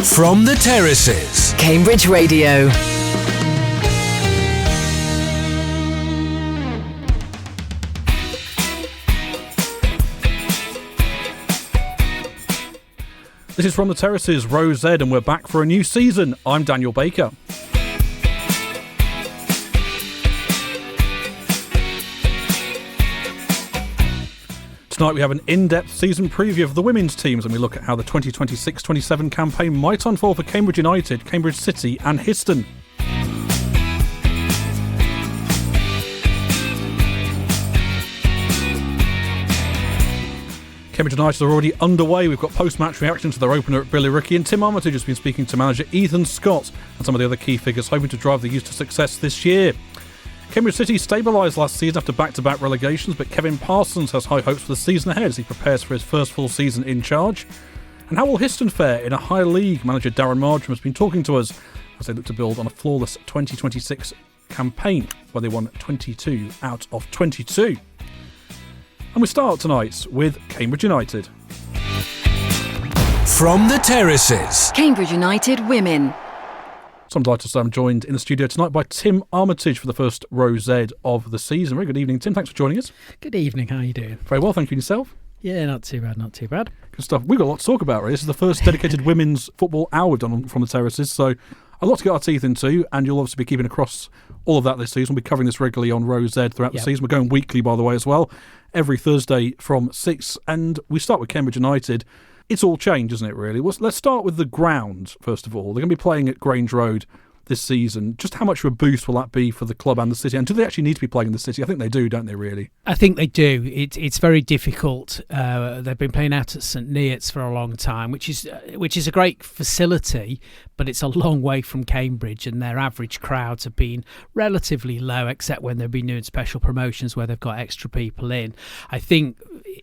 From the Terraces, Cambridge Radio. This is From the Terraces, Row Z, and we're back for a new season. I'm Daniel Baker. Tonight we have an in-depth season preview of the women's teams, and we look at how the 2026-27 campaign might unfold for Cambridge United, Cambridge City and Histon. Cambridge United are already underway. We've got post-match reaction to their opener at Billericay, and Tim Armitage has been speaking to manager Ethan Scott and some of the other key figures hoping to drive the youth to success this year. Cambridge City stabilised last season after back-to-back relegations, but Kevin Parsons has high hopes for the season ahead as he prepares for his first full season in charge. And how will Histon fare in a high league? Manager Darren Marjoram has been talking to us as they look to build on a flawless 2026 campaign where they won 22 out of 22. And we start tonight with Cambridge United. From the Terraces, Cambridge United Women. So I'm delighted to say I'm joined in the studio tonight by Tim Armitage for the first Row Z of the season. Very good evening, Tim. Thanks for joining us. Good evening. How are you doing? Very well, thank you. And yourself? Yeah, not too bad, not too bad. Good stuff. We've got a lot to talk about, really. This is the first dedicated women's football hour we've done From the Terraces, so a lot to get our teeth into, and you'll obviously be keeping across all of that this season. We'll be covering this regularly on Row Z throughout the season. We're going weekly, by the way, as well, every Thursday from 6, and we start with Cambridge United. It's all changed, isn't it, really? Let's start with the ground, first of all. They're going to be playing at Grange Road this season. Just how much of a boost will that be for the club and the city? And do they actually need to be playing in the city? I think they do, don't they, really? I think they do. It's very difficult. They've been playing out at St Neots for a long time, which is a great facility, but it's a long way from Cambridge, and their average crowds have been relatively low, except when they've been doing special promotions where they've got extra people in. I think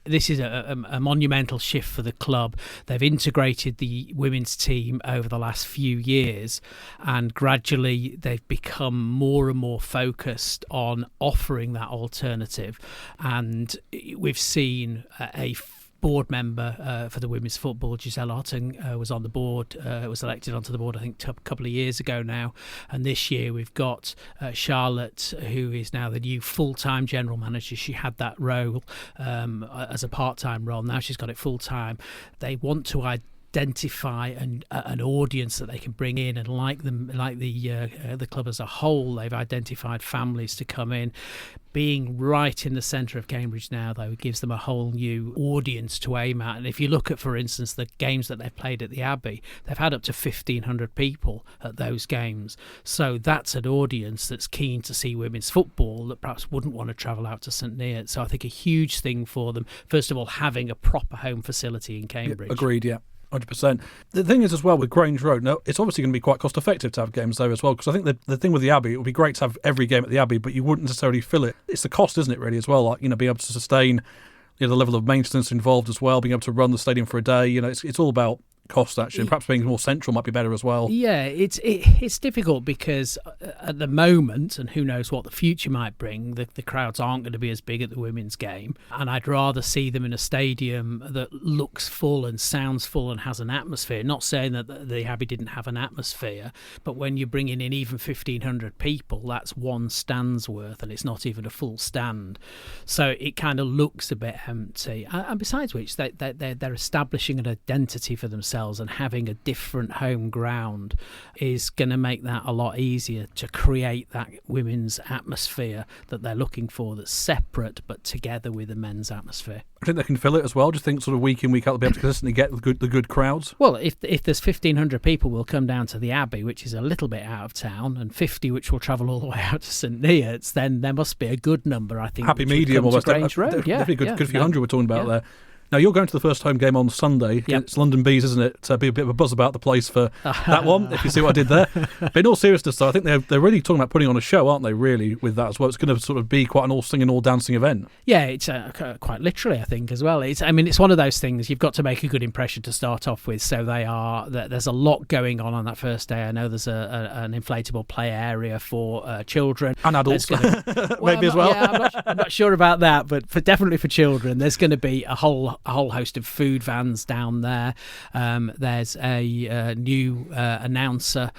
this is a monumental shift for the club. They've integrated the women's team over the last few years, and gradually they've become more and more focused on offering that alternative. And we've seen a board member for the women's football, Giselle Otting, was on the board, was elected onto the board, I think, a couple of years ago now. And this year we've got Charlotte, who is now the new full-time general manager. She had that role as a part-time role. Now she's got it full-time. They want to identify an audience that they can bring in, and like the club as a whole, they've identified families to come in. Being right in the centre of Cambridge now, though, gives them a whole new audience to aim at. And if you look at, for instance, the games that they've played at the Abbey, they've had up to 1,500 people at those games. So that's an audience that's keen to see women's football that perhaps wouldn't want to travel out to St Neots. So I think a huge thing for them, first of all, having a proper home facility in Cambridge. Yeah, agreed, yeah. 100%. The thing is as well with Grange Road, now it's obviously going to be quite cost effective to have games there as well, because I think the thing with the Abbey, it would be great to have every game at the Abbey, but you wouldn't necessarily fill it. It's the cost, isn't it, really, as well, like, being able to sustain the level of maintenance involved as well, being able to run the stadium for a day, it's all about cost, actually. Perhaps being more central might be better as well. Yeah, it's difficult because at the moment, and who knows what the future might bring, the crowds aren't going to be as big at the women's game, and I'd rather see them in a stadium that looks full and sounds full and has an atmosphere. Not saying that the Abbey didn't have an atmosphere, but when you're bringing in even 1,500 people, that's one stand's worth, and it's not even a full stand. So it kind of looks a bit empty. And besides which, they're establishing an identity for themselves, and having a different home ground is going to make that a lot easier to create that women's atmosphere that they're looking for, that's separate but together with the men's atmosphere. I think they can fill it as well. Just think sort of week in, week out, they'll be able to consistently get the good crowds. Well, if there's 1,500 people will come down to the Abbey, which is a little bit out of town, and 50 which will travel all the way out to St Neots, then there must be a good number, I think. Happy medium, almost. Definitely good few hundred we're talking about there. Now, you're going to the first home game on Sunday. Yep. It's London Bees, isn't it? So be a bit of a buzz about the place for that one, if you see what I did there. But in all seriousness, though, I think they're really talking about putting on a show, aren't they, really, with that as well? It's going to sort of be quite an all-singing, all-dancing event. Yeah, it's quite literally, I think, as well. It's one of those things, you've got to make a good impression to start off with, so there's a lot going on that first day. I know there's an inflatable play area for children. And adults, maybe as well. Yeah, I'm not sure about that, but definitely for children, there's going to be a whole a whole host of food vans down there. There's a new announcer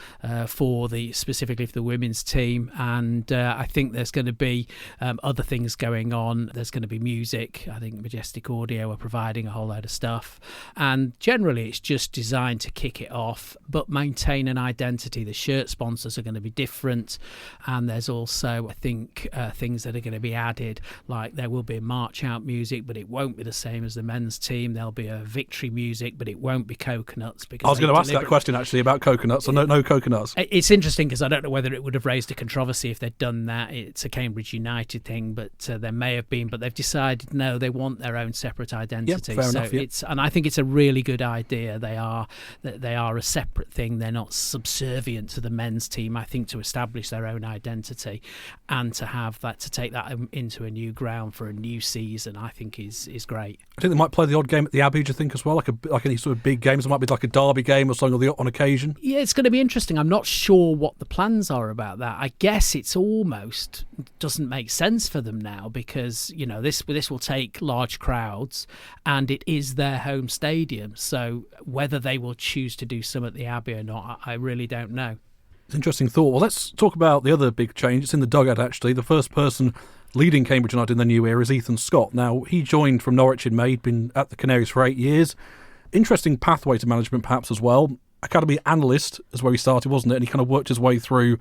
specifically for the women's team, and I think there's going to be other things going on. There's going to be music. I think Majestic Audio are providing a whole load of stuff, and generally it's just designed to kick it off but maintain an identity. The shirt sponsors are going to be different, and there's also, I think, things that are going to be added, like there will be march out music, but it won't be the same as the men's team. There'll be a victory music, but it won't be coconuts. Because I was going to ask that question actually about coconuts, or no coconuts. It's interesting because I don't know whether it would have raised a controversy if they'd done that. It's a Cambridge United thing, but there may have been. But they've decided no, they want their own separate identity. Fair enough, and I think it's a really good idea. They are a separate thing. They're not subservient to the men's team. I think to establish their own identity and to take that into a new ground for a new season, I think is great. I think they might play the odd game at the Abbey, do you think, as well? Like any sort of big games. It might be like a derby game or something on occasion. Yeah, it's going to be interesting. I'm not sure what the plans are about that. I guess it's almost doesn't make sense for them now because, this will take large crowds and it is their home stadium. So whether they will choose to do some at the Abbey or not, I really don't know. It's an interesting thought. Well, let's talk about the other big change. It's in the dugout, actually. The first person leading Cambridge United in the new era is Ethan Scott. Now, he joined from Norwich in May. He'd been at the Canaries for 8 years. Interesting pathway to management, perhaps, as well. Academy analyst is where he started, wasn't it? And he kind of worked his way through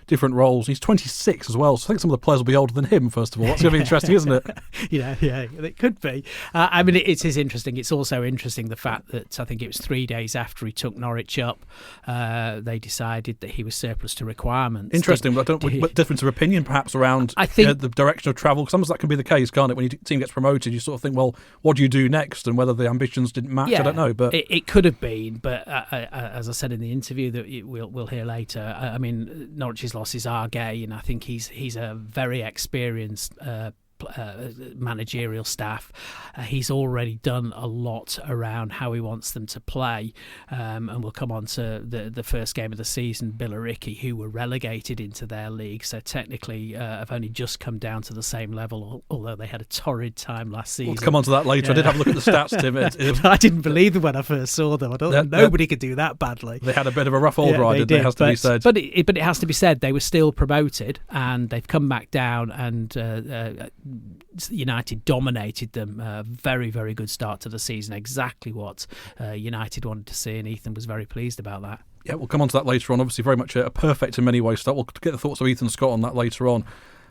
different roles. He's 26 as well, so I think some of the players will be older than him, first of all. That's going to be interesting, isn't it? Yeah, it could be. I mean, it is interesting. It's also interesting the fact that I think it was 3 days after he took Norwich up, they decided that he was surplus to requirements. Interesting, but I don't know what difference of opinion perhaps around the direction of travel. Sometimes that can be the case, can't it? When your team gets promoted, you sort of think, well, what do you do next? And whether the ambitions didn't match, I don't know. But it could have been, but as I said in the interview that we'll hear later, I mean, Norwich's losses are gay, and I think he's a very experienced managerial staff. He's already done a lot around how he wants them to play, and we'll come on to the first game of the season, Billericay, who were relegated into their league, so technically have only just come down to the same level, although they had a torrid time last season. We'll come on to that later. Yeah. I did have a look at the stats, Tim. I didn't believe them when I first saw them. Nobody could do that badly. They had a bit of a rough old ride, didn't they? It has to be said. But it has to be said, they were still promoted, and they've come back down, and United dominated them. Very, very good start to the season. Exactly what United wanted to see, and Ethan was very pleased about that. Yeah, we'll come on to that later on. Obviously, very much a perfect in many ways start. We'll get the thoughts of Ethan Scott on that later on.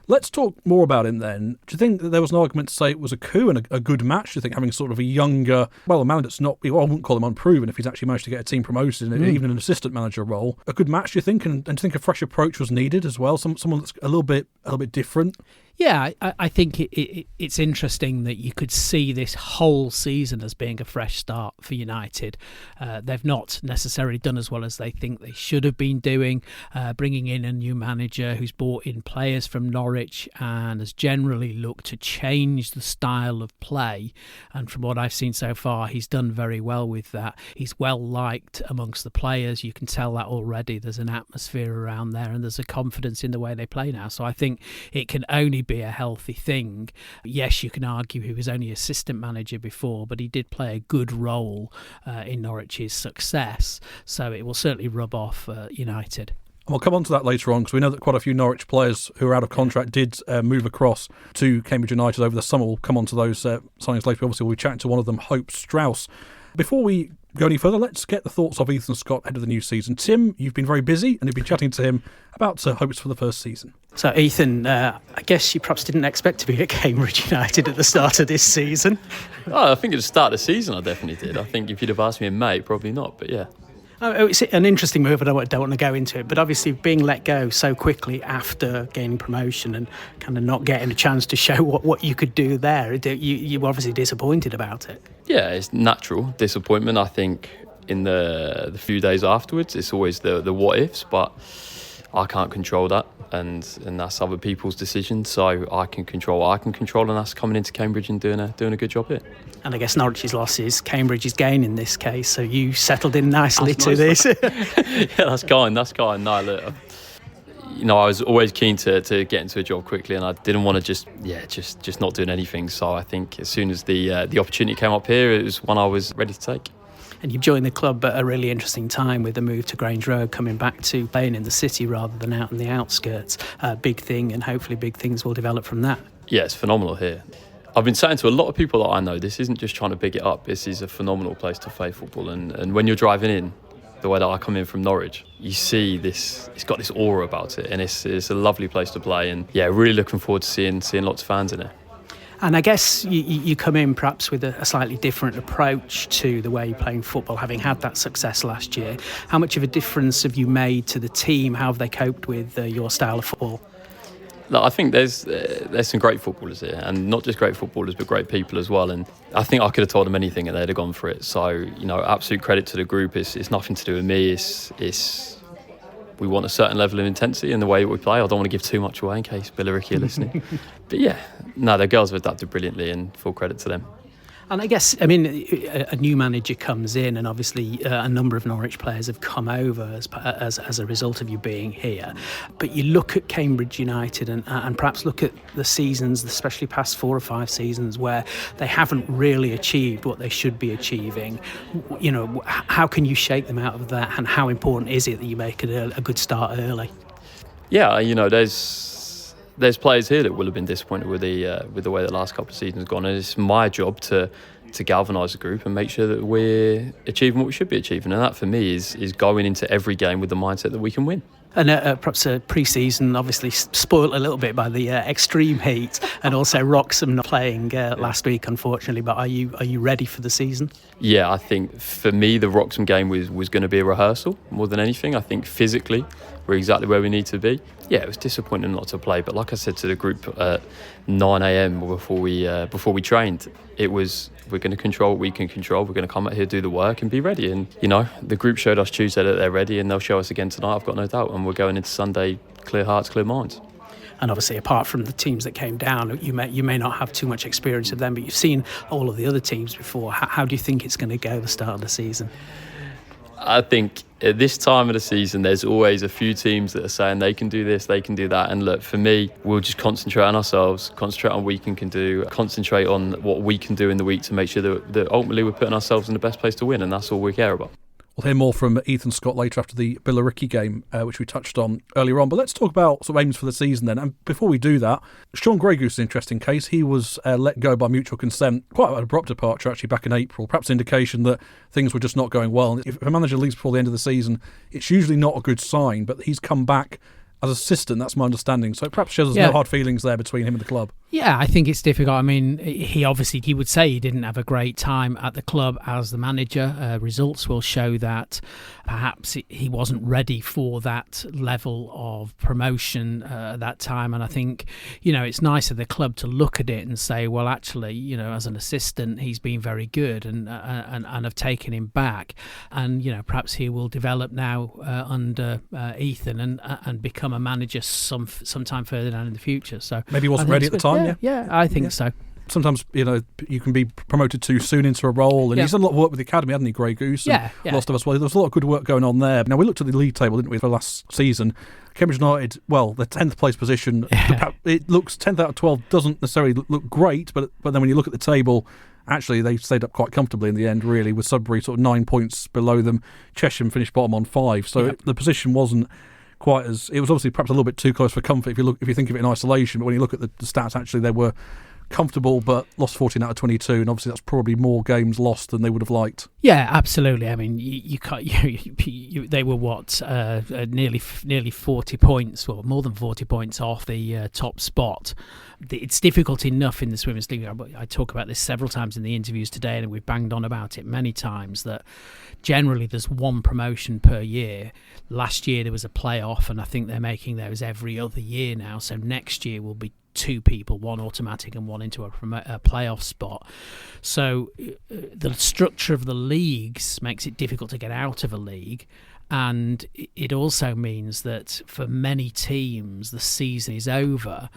Let's talk more about him then. Do you think that there was an argument to say it was a coup and a good match? Do you think having sort of a younger, a man that's not, I wouldn't call him unproven if he's actually managed to get a team promoted, even in an assistant manager role, a good match, do you think? And do you think a fresh approach was needed as well? Someone that's a little bit different? Yeah, I think it's interesting that you could see this whole season as being a fresh start for United. They've not necessarily done as well as they think they should have been doing, bringing in a new manager who's brought in players from Norwich and has generally looked to change the style of play. And from what I've seen so far, he's done very well with that. He's well liked amongst the players. You can tell that already. There's an atmosphere around there and there's a confidence in the way they play now. So I think it can only be a healthy thing. Yes, you can argue he was only assistant manager before, but he did play a good role in Norwich's success, so it will certainly rub off United. And we'll come on to that later on because we know that quite a few Norwich players who are out of contract did move across to Cambridge United over the summer. We'll come on to those signings later. Obviously, we'll be chatting to one of them, Hope Strauss. Before we go any further, let's get the thoughts of Ethan Scott ahead of the new season. Tim, you've been very busy and you've been chatting to him about hopes for the first season. So Ethan, I guess you perhaps didn't expect to be at Cambridge United at the start of this season. I think at the start of the season I definitely did. I think if you'd have asked me in May, probably not, but yeah. It's an interesting move, and I don't want to go into it, but obviously being let go so quickly after gaining promotion and kind of not getting a chance to show what you could do there, you were obviously disappointed about it. Yeah, it's natural disappointment. I think in the few days afterwards, it's always the what ifs, but I can't control that, and that's other people's decision. So I can control what I can control, and that's coming into Cambridge and doing a good job here. And I guess Norwich's losses, Cambridge's gain in this case. So you settled in nicely to this. Yeah, that's kind. No, look, I was always keen to get into a job quickly, and I didn't want to just not doing anything. So I think as soon as the opportunity came up here, it was one I was ready to take. And you've joined the club at a really interesting time with the move to Grange Road, coming back to playing in the city rather than out in the outskirts. Big thing, and hopefully big things will develop from that. Yeah, it's phenomenal here. I've been saying to a lot of people that I know, this isn't just trying to big it up. This is a phenomenal place to play football. And when you're driving in, the way that I come in from Norwich, you see this, it's got this aura about it, and it's a lovely place to play. And yeah, really looking forward to seeing lots of fans in it. And I guess you come in perhaps with a slightly different approach to the way you're playing football, having had that success last year. How much of a difference have you made to the team? How have they coped with your style of football? Look, I think there's some great footballers here, and not just great footballers, but great people as well. And I think I could have told them anything, and they'd have gone for it. So, absolute credit to the group. It's nothing to do with me. It's we want a certain level of intensity in the way that we play. I don't want to give too much away in case Billericay are listening. But yeah, no, the girls have adapted brilliantly, and full credit to them. And I guess, a new manager comes in, and obviously a number of Norwich players have come over as a result of you being here. But you look at Cambridge United and perhaps look at the seasons, especially past 4 or 5 seasons, where they haven't really achieved what they should be achieving. How can you shake them out of that, and how important is it that you make it a good start early? Yeah, there's players here that will have been disappointed with the way the last couple of seasons have gone, and it's my job to galvanise the group and make sure that we're achieving what we should be achieving. And that for me is going into every game with the mindset that we can win. And perhaps a pre-season obviously spoiled a little bit by the extreme heat, and also Wroxham not playing last week, unfortunately. But are you ready for the season? Yeah, I think for me the Wroxham game was going to be a rehearsal more than anything. I think physically we're exactly where we need to be. Yeah, it was disappointing not to play, but like I said to the group at 9 a.m. before we trained, it was, we're going to control what we can control. We're going to come out here, do the work, and be ready. And the group showed us Tuesday that they're ready, and they'll show us again tonight. I've got no doubt. And we're going into Sunday clear hearts, clear minds. And obviously, apart from the teams that came down, you may not have too much experience of them, but you've seen all of the other teams before. How do you think it's going to go the start of the season? I think at this time of the season, there's always a few teams that are saying they can do this, they can do that. And look, for me, we'll just concentrate on ourselves, concentrate on what we can do, concentrate on what we can do in the week to make sure that ultimately we're putting ourselves in the best place to win. And that's all we care about. We'll hear more from Ethan Scott later after the Billericay game, which we touched on earlier on. But let's talk about sort of aims for the season then. And before we do that, Sean Greygoose is an interesting case. He was let go by mutual consent, quite an abrupt departure actually back in April, perhaps an indication that things were just not going well. If a manager leaves before the end of the season, it's usually not a good sign, but he's come back as assistant, that's my understanding. So perhaps there's no hard feelings there between him and the club. Yeah, I think it's difficult. I mean, he would say he didn't have a great time at the club as the manager. Results will show that perhaps he wasn't ready for that level of promotion at that time. And I think, it's nice of the club to look at it and say, well, actually, as an assistant, he's been very good and have taken him back. And, perhaps he will develop now under Ethan and become a manager sometime further down in the future. So maybe he wasn't ready at the time. Yeah, I think so. Sometimes, you can be promoted too soon into a role, and he's done a lot of work with the academy, hasn't he, Greygoose? Lost of us. Well, there was a lot of good work going on there. Now, we looked at the league table, didn't we, for last season. Cambridge United, well, the 10th place position, it looks 10th out of 12 doesn't necessarily look great, but then when you look at the table, actually they stayed up quite comfortably in the end, really, with Sudbury sort of 9 points below them. Chesham finished bottom on 5, so the position wasn't quite as, it was obviously perhaps a little bit too close for comfort if you think of it in isolation, but when you look at the stats, actually they were comfortable but lost 14 out of 22, and obviously that's probably more games lost than they would have liked. Yeah, absolutely. I mean, you can't. They were nearly 40 points, or more than 40 points off the top spot. It's difficult enough in the Women's League. I talk about this several times in the interviews today, and we've banged on about it many times, that generally there's one promotion per year. Last year there was a playoff, and I think they're making those every other year now. So next year will be 2 people, one automatic and one into a playoff spot. So the structure of the leagues makes it difficult to get out of a league, and it also means that for many teams the season is over,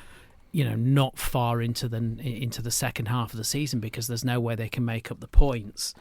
not far into the second half of the season, because there's no way they can make up the points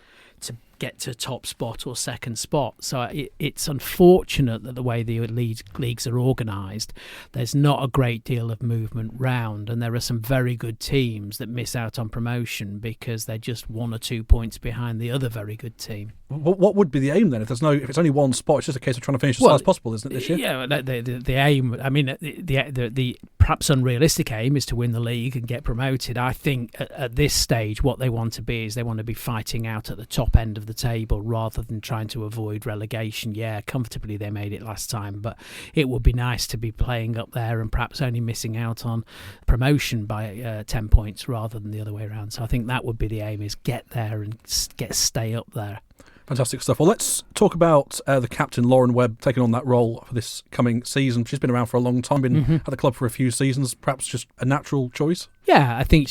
get to top spot or second spot. So it's unfortunate that the way the leagues are organised, there's not a great deal of movement round, and there are some very good teams that miss out on promotion because they're just 1 or 2 points behind the other very good team. What would be the aim then? If it's only one spot, it's just a case of trying to finish as high as possible, isn't it, this year? Yeah, the aim. I mean, the perhaps unrealistic aim is to win the league and get promoted. I think at this stage, what they want to be is they want to be fighting out at the top end of the table rather than trying to avoid relegation. Yeah, comfortably they made it last time, but it would be nice to be playing up there and perhaps only missing out on promotion by 10 points rather than the other way around. So I think that would be the aim: is get there and stay up there. Fantastic stuff. Well, let's talk about the captain, Lauren Webb, taking on that role for this coming season. She's been around for a long time, been at the club for a few seasons, perhaps just a natural choice. Yeah, I think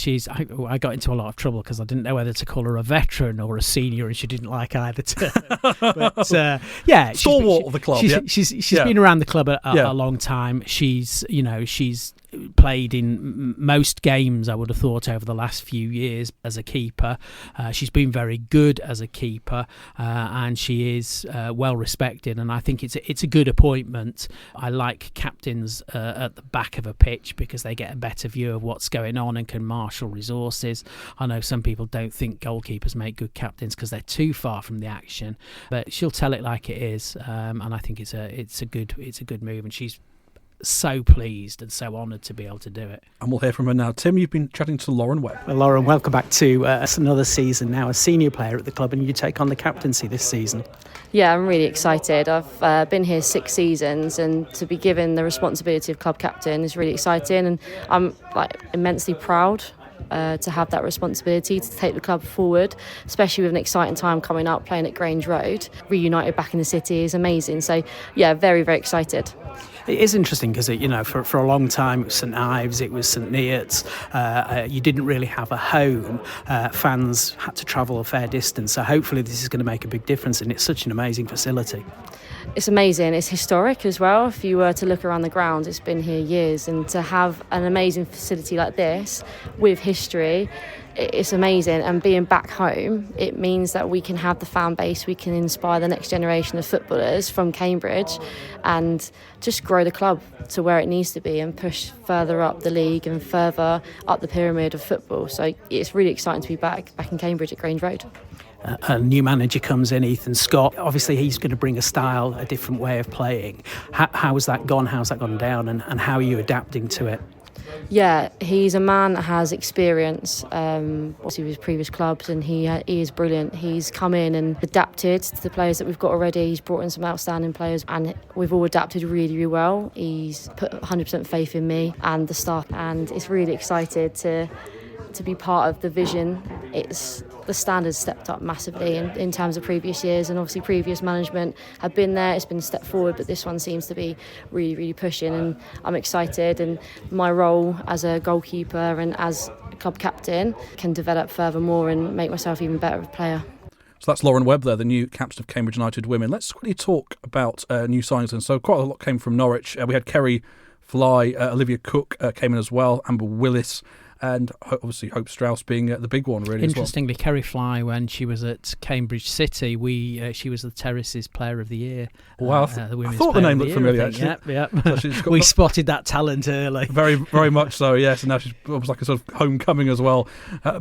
I got into a lot of trouble because I didn't know whether to call her a veteran or a senior, and she didn't like either term. But yeah, stalwart of the club. She's been around the club a long time. She's played in most games, I would have thought, over the last few years as a keeper. She's been very good as a keeper, and she is well respected, and I think it's a good appointment. I like captains at the back of a pitch because they get a better view of what's going on and can marshal resources. I know some people don't think goalkeepers make good captains because they're too far from the action, but she'll tell it like it is, and I think it's a good move, and she's so pleased and so honoured to be able to do it. And we'll hear from her now. Tim, you've been chatting to Lauren Webb. Well, Lauren, welcome back to another season now, a senior player at the club, and you take on the captaincy this season. Yeah, I'm really excited. I've been here 6 seasons, and to be given the responsibility of club captain is really exciting, and I'm immensely proud to have that responsibility to take the club forward, especially with an exciting time coming up playing at Grange Road. Reunited back in the city is amazing. So yeah, very, very excited. It is interesting because, for a long time it was St Ives, it was St Neots. You didn't really have a home. Fans had to travel a fair distance. So hopefully this is going to make a big difference, and it's such an amazing facility. It's amazing. It's historic as well. If you were to look around the ground, it's been here years, and to have an amazing facility like this with history, it's amazing. And being back home, it means that we can have the fan base, we can inspire the next generation of footballers from Cambridge and just grow the club to where it needs to be and push further up the league and further up the pyramid of football. So it's really exciting to be back in Cambridge at Grange Road. A new manager comes in, Ethan Scott. Obviously, he's going to bring a style, a different way of playing. How has that gone? How's that gone down? And how are you adapting to it? Yeah, he's a man that has experience, obviously with his previous clubs, and he is brilliant. He's come in and adapted to the players that we've got already. He's brought in some outstanding players, and we've all adapted really, really well. He's put 100% faith in me and the staff, and it's really excited to be part of the vision. It's the standards stepped up massively in terms of previous years, and obviously previous management have been there. It's been a step forward, but this one seems to be really, really pushing, and I'm excited. And my role as a goalkeeper and as a club captain can develop furthermore and make myself even better of a player. So that's Lauren Webb there, the new captain of Cambridge United Women. Let's quickly talk about new signings. And so quite a lot came from Norwich. We had Kerry Fly, Olivia Cook came in as well, Amber Willis, and obviously Hope Strauss being the big one, really. Interestingly, Kerry Fly, when she was at Cambridge City, she was the Terraces Player of the Year. Wow, I thought the name looked familiar, actually. Yeah. So we spotted that talent early. Very, very much so, yes. And now she's almost like a sort of homecoming as well,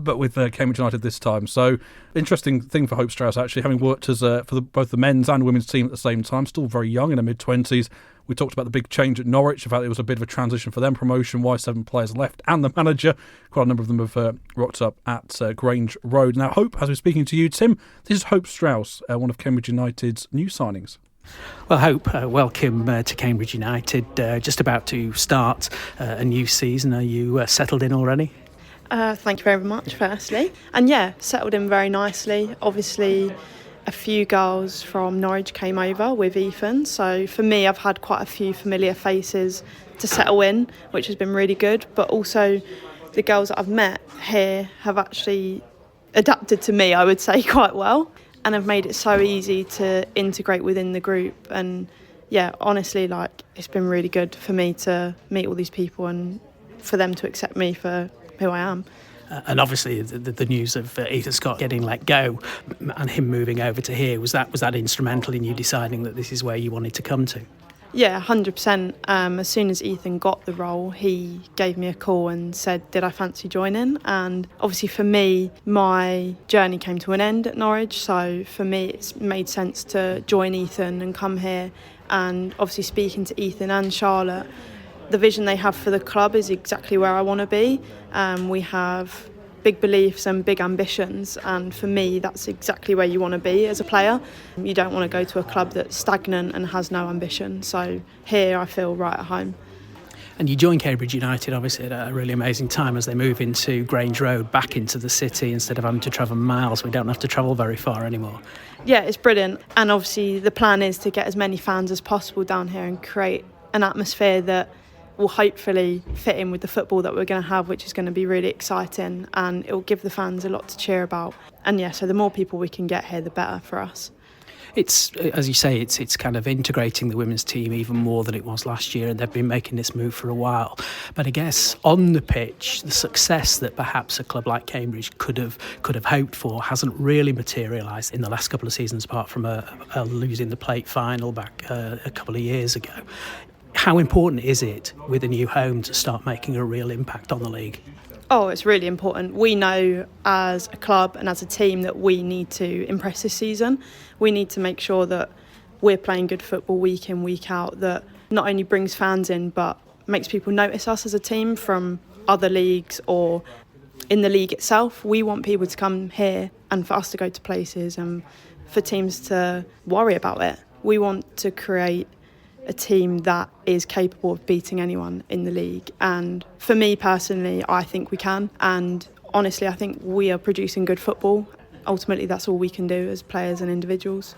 but with Cambridge United this time. So, interesting thing for Hope Strauss, actually, having worked as for both the men's and women's team at the same time, still very young in her mid-20s. We talked about the big change at Norwich. In fact, it was a bit of a transition for them promotion-wise. 7 players left and the manager. Quite a number of them have rocked up at Grange Road. Now, Hope, as we're speaking to you, Tim, this is Hope Strauss, one of Cambridge United's new signings. Well, Hope, welcome to Cambridge United. Just about to start a new season. Are you settled in already? Thank you very much, firstly. And yeah, settled in very nicely. Obviously, a few girls from Norwich came over with Ethan, so for me I've had quite a few familiar faces to settle in, which has been really good, but also the girls that I've met here have actually adapted to me, I would say, quite well, and have made it so easy to integrate within the group. And yeah, honestly, it's been really good for me to meet all these people and for them to accept me for who I am. And obviously the news of Ethan Scott getting let go and him moving over to here, was that instrumental in you deciding that this is where you wanted to come to? Yeah, 100%. As soon as Ethan got the role, he gave me a call and said, did I fancy joining? And obviously for me, my journey came to an end at Norwich. So for me, it's made sense to join Ethan and come here. And obviously speaking to Ethan and Charlotte, the vision they have for the club is exactly where I want to be. We have big beliefs and big ambitions, and for me that's exactly where you want to be as a player. You don't want to go to a club that's stagnant and has no ambition, so here I feel right at home. And you joined Cambridge United obviously at a really amazing time as they move into Grange Road, back into the city. Instead of having to travel miles, we don't have to travel very far anymore. Yeah, it's brilliant, and obviously the plan is to get as many fans as possible down here and create an atmosphere that will hopefully fit in with the football that we're going to have, which is going to be really exciting, and it will give the fans a lot to cheer about. And yeah, so the more people we can get here, the better for us. It's, as you say, it's kind of integrating the women's team even more than it was last year, and they've been making this move for a while. But I guess on the pitch, the success that perhaps a club like Cambridge could have hoped for hasn't really materialised in the last couple of seasons, apart from a losing the plate final back a couple of years ago. How important is it with a new home to start making a real impact on the league? Oh, it's really important. We know as a club and as a team that we need to impress this season. We need to make sure that we're playing good football week in, week out, that not only brings fans in but makes people notice us as a team from other leagues or in the league itself. We want people to come here and for us to go to places and for teams to worry about it. We want to create a team that is capable of beating anyone in the league, and for me personally I think we can, and honestly I think we are producing good football. Ultimately that's all we can do as players and individuals.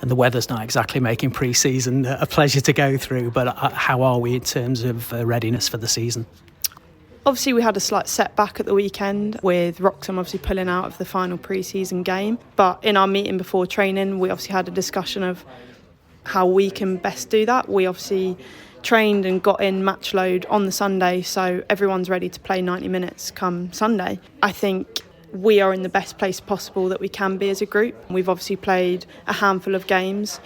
And the weather's not exactly making pre-season a pleasure to go through, but how are we in terms of readiness for the season? Obviously we had a slight setback at the weekend with Wroxham obviously pulling out of the final pre-season game, but in our meeting before training we obviously had a discussion of how we can best do that. We obviously trained and got in match load on the Sunday, so everyone's ready to play 90 minutes come Sunday. I think we are in the best place possible that we can be as a group. We've obviously played a handful of games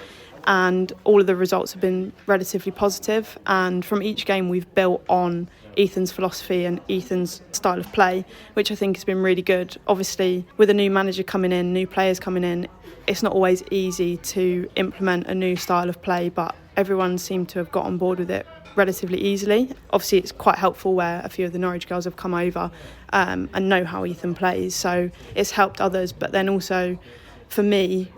and all of the results have been relatively positive, and from each game we've built on Ethan's philosophy and Ethan's style of play, which I think has been really good. Obviously with a new manager coming in, new players coming in, it's not always easy to implement a new style of play, but everyone seemed to have got on board with it relatively easily. Obviously it's quite helpful where a few of the Norwich girls have come over and know how Ethan plays, so it's helped others. But then also for me,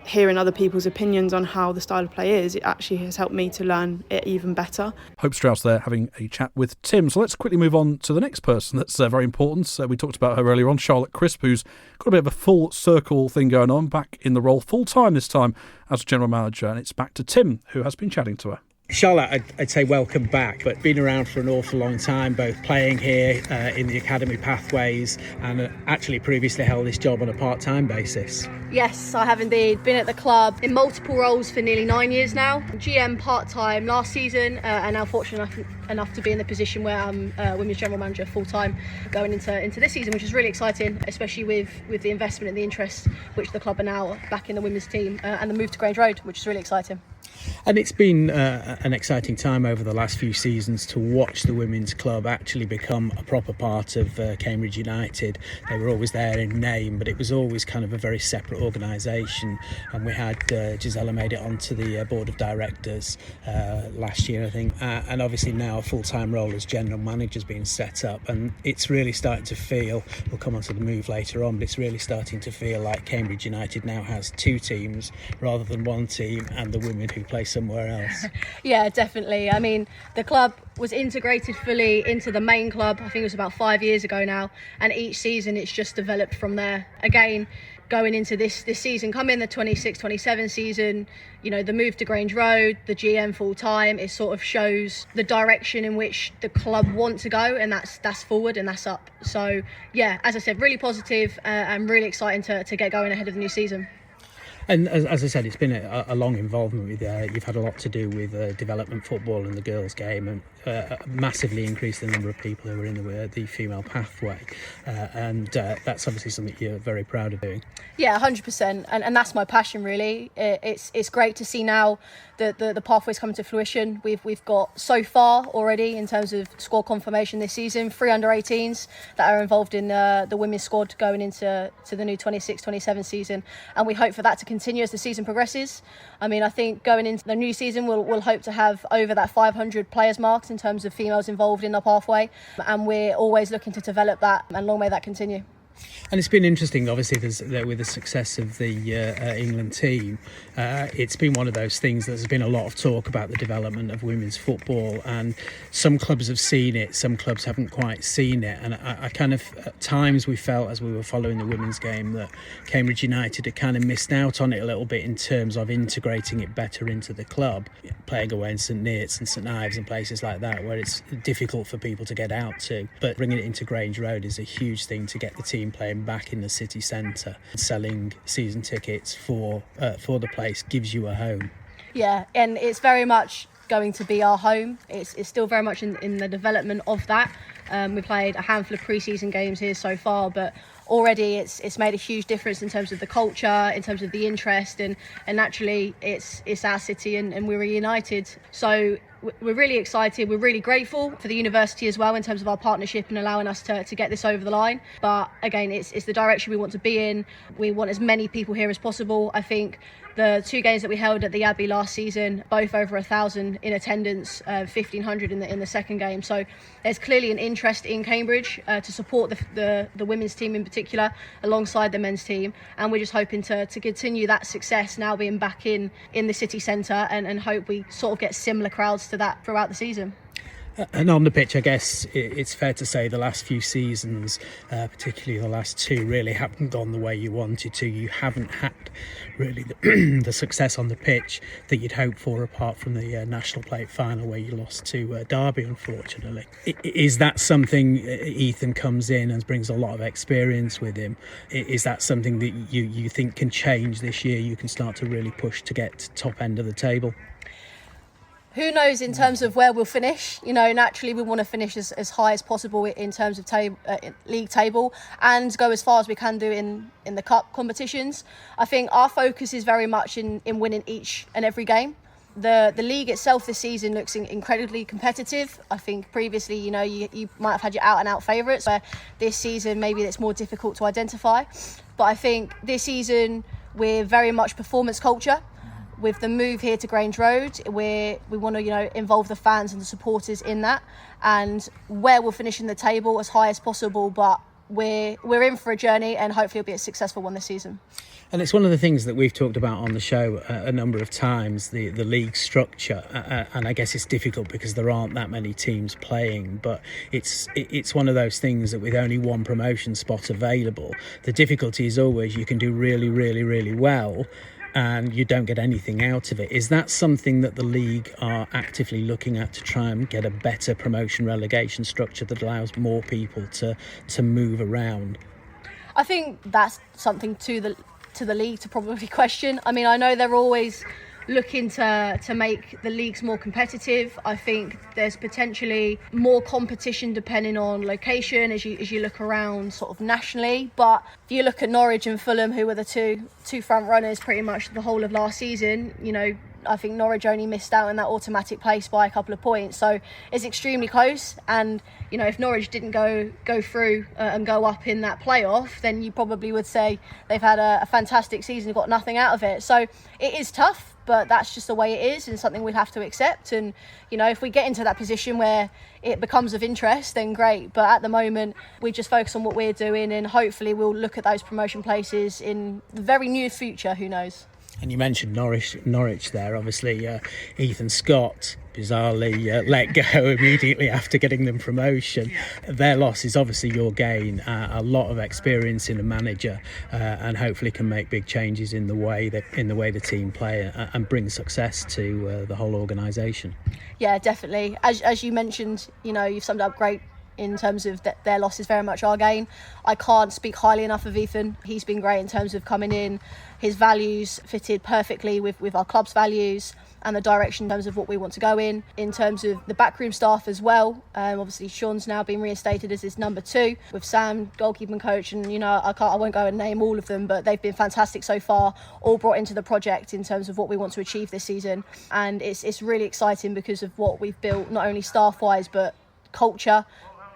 hearing other people's opinions on how the style of play is, it actually has helped me to learn it even better. Hope Strauss there having a chat with Tim. So let's quickly move on to the next person that's very important. We talked about her earlier on, Charlotte Crisp, who's got a bit of a full circle thing going on, back in the role full time this time as general manager, and it's back to Tim, who has been chatting to her. Charlotte, I'd say welcome back, but been around for an awful long time, both playing here in the academy pathways and actually previously held this job on a part-time basis. Yes, I have indeed. Been at the club in multiple roles for nearly 9 years now. GM part-time last season, and now fortunate enough to be in the position where I'm Women's General Manager full-time going into this season, which is really exciting, especially with the investment and the interest which the club are now back in the women's team, and the move to Grange Road, which is really exciting. And it's been an exciting time over the last few seasons to watch the women's club actually become a proper part of Cambridge United. They were always there in name, but it was always kind of a very separate organisation. And we had Gisela made it onto the board of directors last year, I think. And obviously now a full-time role as general manager has been set up. And it's really starting to feel, we'll come on to the move later on, but it's really starting to feel like Cambridge United now has two teams rather than one team, and the women who play somewhere else. Yeah, definitely. I mean, the club was integrated fully into the main club, I think it was about 5 years ago now, and each season it's just developed from there. Again, going into this season, come in the 26-27 season, you know, the move to Grange Road, the GM full time, it sort of shows the direction in which the club want to go, and that's forward and that's up. So yeah, as I said, really positive and really exciting to get going ahead of the new season. And as I said, it's been a long involvement with you've had a lot to do with development football and the girls' game, and massively increased the number of people who are in the female pathway, and that's obviously something you're very proud of doing. Yeah, 100%, and that's my passion really. It's great to see now the pathways coming to fruition. We've got so far already in terms of squad confirmation this season, 3 under-18s that are involved in the women's squad going into the new 26-27 season, and we hope for that to continue as the season progresses. I mean, I think going into the new season we'll hope to have over that 500 players marked in terms of females involved in the pathway, and we're always looking to develop that, and long may that continue. And it's been interesting, obviously, with the success of the England team. It's been one of those things that there's been a lot of talk about the development of women's football, and some clubs have seen it, some clubs haven't quite seen it. And I kind of, at times we felt as we were following the women's game that Cambridge United had kind of missed out on it a little bit in terms of integrating it better into the club, playing away in St Neots and St Ives and places like that where it's difficult for people to get out to. But bringing it into Grange Road is a huge thing to get the team playing back in the city centre. Selling season tickets for the place gives you a home. Yeah, and it's very much going to be our home. It's still very much in the development of that. We played a handful of pre-season games here so far, but already it's made a huge difference in terms of the culture, in terms of the interest, and naturally it's our city and we're united. So we're really excited. We're really grateful for the university as well in terms of our partnership and allowing us to get this over the line. But again, it's the direction we want to be in. We want as many people here as possible. I think the 2 games that we held at the Abbey last season, both over 1,000 in attendance, 1,500 in the second game. So there's clearly an interest in Cambridge to support the women's team in particular, alongside the men's team. And we're just hoping to continue that success now being back in the city centre, and hope we sort of get similar crowds to that throughout the season. And on the pitch, I guess it's fair to say the last few seasons, particularly the last 2, really haven't gone the way you wanted to. You haven't had really the success on the pitch that you'd hoped for, apart from the National Plate final where you lost to Derby, unfortunately. Is that something Ethan comes in and brings a lot of experience with him? Is that something that you think can change this year? You can start to really push to get top end of the table? Who knows in terms of where we'll finish? You know, naturally we want to finish as high as possible in terms of league table, and go as far as we can do in the cup competitions. I think our focus is very much in winning each and every game. The league itself this season looks incredibly competitive. I think previously, you know, you might have had your out-and-out favourites, where this season maybe it's more difficult to identify. But I think this season we're very much performance culture. With the move here to Grange Road, we want to, you know, involve the fans and the supporters in that, and where we'll finish in the table as high as possible. But we're in for a journey, and hopefully it'll be a successful one this season. And it's one of the things that we've talked about on the show a number of times, the league structure, and I guess it's difficult because there aren't that many teams playing, but it's one of those things that with only one promotion spot available, the difficulty is always you can do really, really, really well and you don't get anything out of it. Is that something that the league are actively looking at to try and get a better promotion relegation structure that allows more people to move around? I think that's something to the league to probably question. I mean, I know they're always looking to make the leagues more competitive. I think there's potentially more competition depending on location as you look around sort of nationally. But if you look at Norwich and Fulham, who were the two front runners pretty much the whole of last season, you know, I think Norwich only missed out in that automatic place by a couple of points. So it's extremely close. And, you know, if Norwich didn't go through and go up in that playoff, then you probably would say they've had a fantastic season and got nothing out of it. So it is tough, but that's just the way it is and something we'll have to accept. And, you know, if we get into that position where it becomes of interest, then great. But at the moment, we just focus on what we're doing, and hopefully we'll look at those promotion places in the very near future. Who knows? And you mentioned Norwich there. Obviously, Ethan Scott bizarrely let go immediately after getting them promotion. Their loss is obviously your gain. A lot of experience in a manager, and hopefully can make big changes in the way the team play and bring success to the whole organisation. Yeah, definitely. As you mentioned, you know, you've summed up great in terms of their loss is very much our gain. I can't speak highly enough of Ethan. He's been great in terms of coming in. His values fitted perfectly with our club's values and the direction in terms of what we want to go in terms of the backroom staff as well. Obviously Sean's now been reinstated as his number 2 with Sam, goalkeeping coach, and I won't go and name all of them, but they've been fantastic so far, all brought into the project in terms of what we want to achieve this season. And it's really exciting because of what we've built, not only staff wise but culture,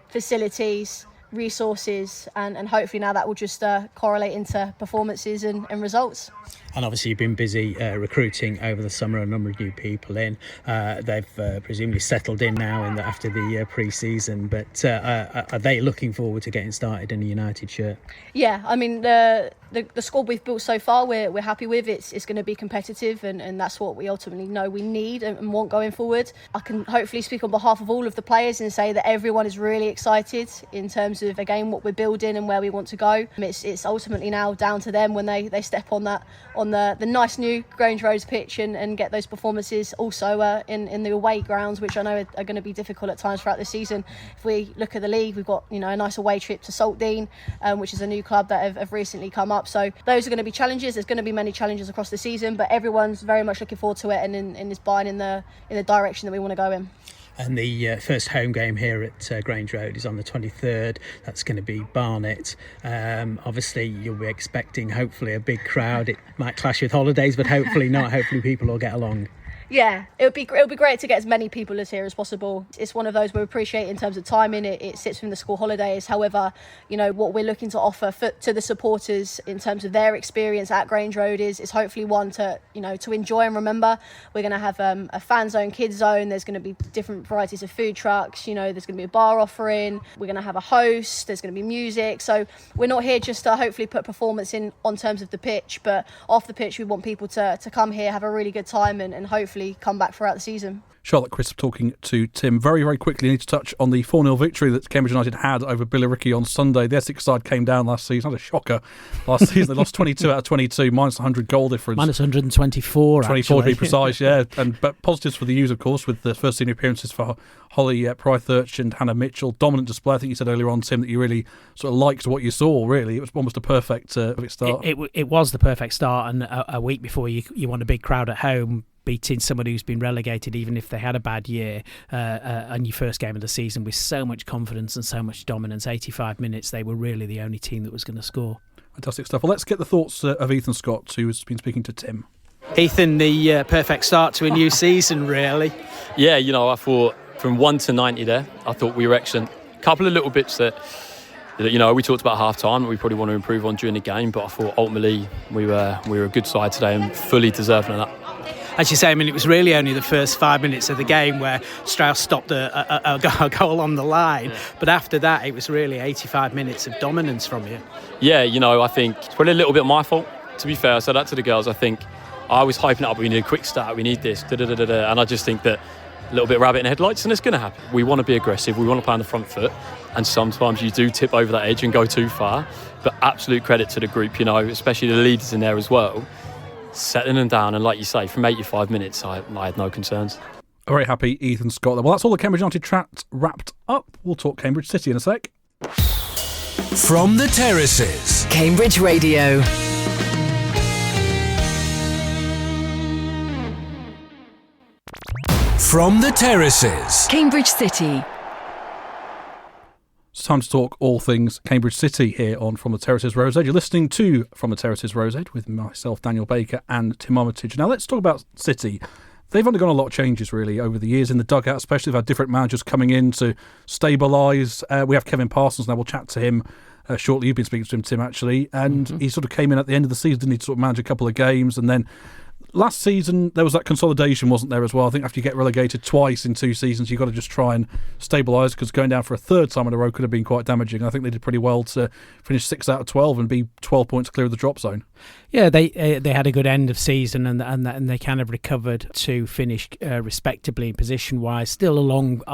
facilities, resources, and hopefully now that will just correlate into performances and results. And obviously you've been busy recruiting over the summer a number of new people in. They've presumably settled in now after the pre-season, but are they looking forward to getting started in a United shirt? Yeah, I mean the squad we've built so far we're happy with. It's going to be competitive, and that's what we ultimately know we need and want going forward. I can hopefully speak on behalf of all of the players and say that everyone is really excited in terms of, again, what we're building and where we want to go. It's ultimately now down to them when they step on the nice new Grange Road pitch and get those performances also in the away grounds, which I know are going to be difficult at times throughout the season. If we look at the league, we've got a nice away trip to Saltdean, which is a new club that have recently come up. So those are going to be challenges. There's going to be many challenges across the season, but everyone's very much looking forward to it and is buying in the direction that we want to go in. And the first home game here at Grange Road is on the 23rd. That's going to be Barnet. Obviously, you'll be expecting, hopefully, a big crowd. It might clash with holidays, but hopefully not. Hopefully people will get along. Yeah, it'll be great to get as many people as here as possible. It's one of those we appreciate in terms of timing. It sits within the school holidays. However, what we're looking to offer to the supporters in terms of their experience at Grange Road is hopefully one to enjoy and remember. We're going to have a fan zone, kids zone. There's going to be different varieties of food trucks. There's going to be a bar offering. We're going to have a host. There's going to be music. So we're not here just to hopefully put performance in on terms of the pitch, but off the pitch we want people to come here, have a really good time, and hopefully come back throughout the season. Charlotte Crisp talking to Tim. Very, very quickly, I need to touch on the 4-0 victory that Cambridge United had over Billericay on Sunday. The Essex side came down last season. Had a shocker last season. They lost 22 out of 22, minus 100 goal difference. Minus 124, 24 to be precise, yeah. But positives for the U's, of course, with the first senior appearances for Holly Prythurch and Hannah Mitchell. Dominant display. I think you said earlier on, Tim, that you really sort of liked what you saw, really. It was almost a perfect start. It was the perfect start, and a week before you want a big crowd at home, beating somebody who's been relegated, even if they had a bad year, and your first game of the season with so much confidence and so much dominance. 85 minutes, they were really the only team that was going to score. Fantastic stuff. Well, let's get the thoughts of Ethan Scott, who has been speaking to Tim. Ethan, the perfect start to a new season, really. Yeah, I thought from 1 to 90 there, I thought we were excellent. A couple of little bits that we talked about half-time that we probably want to improve on during the game, but I thought ultimately we were a good side today and fully deserving of that. As you say, it was really only the first 5 minutes of the game where Strauss stopped a goal on the line. Yeah. But after that, it was really 85 minutes of dominance from you. Yeah, I think it's probably a little bit my fault, to be fair. I said that to the girls. I think I was hyping it up. We need a quick start. We need this. And I just think that a little bit rabbit in the headlights, and it's going to happen. We want to be aggressive. We want to play on the front foot. And sometimes you do tip over that edge and go too far. But absolute credit to the group, especially the leaders in there as well. Settling them down, and like you say, from 85 minutes I had no concerns. Very happy Ethan Scott. Well, that's all the Cambridge United chat wrapped up. We'll talk Cambridge City in a sec. From the Terraces, Cambridge Radio. From the Terraces, Cambridge City. It's time to talk all things Cambridge City here on From the Terraces Rosehead. You're listening to From the Terraces Rosehead with myself, Daniel Baker, and Tim Armitage. Now let's talk about City. They've undergone a lot of changes really over the years in the dugout, especially. They've had different managers coming in to stabilise. We have Kevin Parsons now. We'll chat to him shortly. You've been speaking to him, Tim, actually. And he sort of came in at the end of the season, didn't he, to sort of manage a couple of games, and then last season, there was that consolidation, wasn't there, as well? I think after you get relegated twice in 2 seasons, you've got to just try and stabilise, because going down for a third time in a row could have been quite damaging. I think they did pretty well to finish 6 out of 12 and be 12 points clear of the drop zone. Yeah, they had a good end of season, and they kind of recovered to finish respectably position-wise. Still a